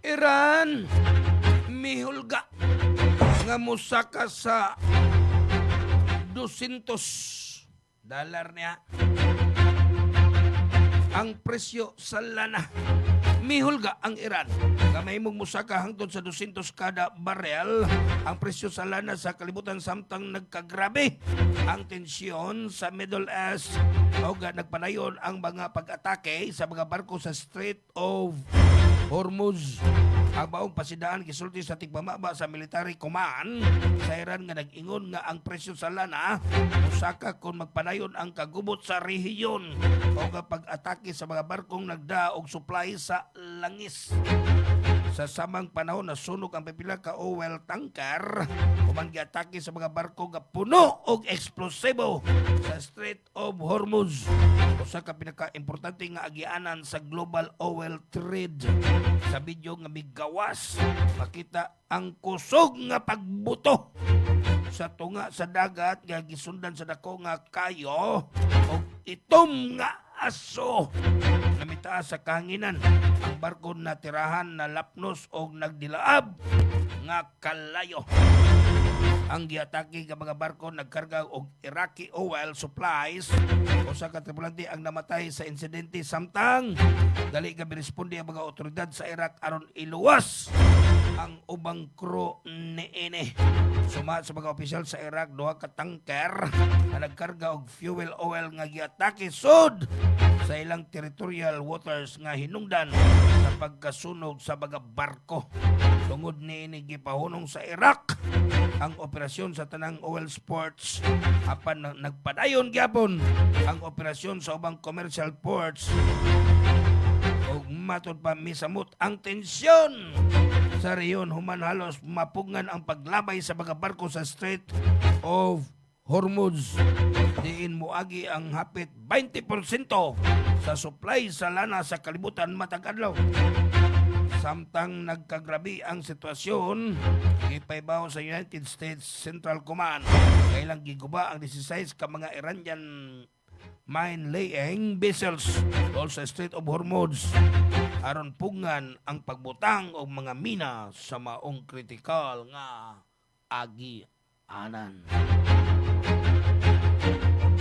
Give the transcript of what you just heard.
Iran mihulga nga musaka sa $200 niya ang presyo sa lana. Mihulga ang Iran. Kamay mong musaka hangtod sa 200 kada barel ang presyo sa lana sa kalibutan samtang nagkagrabe ang tensyon sa Middle East o nagpanayon ang mga pag-atake sa mga barko sa Strait of Hormuz. Ang baong pasidaan gisulti sa tigpamaba sa military command sa Iran nga nag-ingon nga ang presyo sa lana musaka kung magpanayon ang kagubot sa rehiyon o nga pag-atake sa mga barkong nagda og supply sa langis. Sa samang panahon nasunog ang pipila ka oil tanker human giatake sa mga barko nga puno og eksplosibo sa Strait of Hormuz. Usa ka pinaka-importante nga agianan sa global oil trade. Sa video nga migawas makita ang kusog nga pagbuto sa tunga sa dagat nga gisundan sa dako nga kayo og itom nga aso. Namitaas sa kahanginan ang barko na tirahan na lapnos o nagdilaab nga kalayo. Ang giatake nga mga barko nagkarga og Iraqi oil supplies. Usa ka tripulante ang namatay sa insidente samtang dali nga biresponde ang mga otoridad sa Iraq aron iluwas ang ubang crew niini. Suma sa mga opisyal sa Iraq, duha ka tanker na nagkarga og fuel oil nga giatake sud sa ilang territorial waters nga hinungdan sa pagkasunog sa mga barko. Tungod niini gipahunong sa Iraq ang operasyon sa tanang oil sports apan nagpadayon gyapon ang operasyon sa ubang commercial ports ug matod pa misamot ang tensyon sa rehiyon human halos mapungan ang paglabay sa mga barko sa Strait of Hormuz. Diin moagi ang hapit 20% sa supply sa lana sa kalibutan matag adlaw. Samtang nagkagrabe ang sitwasyon, ipaibaw sa United States Central Command kailang giguba ang 16 ka mga Iranian mine-laying vessels doon sa Strait of Hormuz aron pungan ang pagbutang og mga mina sa maong kritikal nga agianan.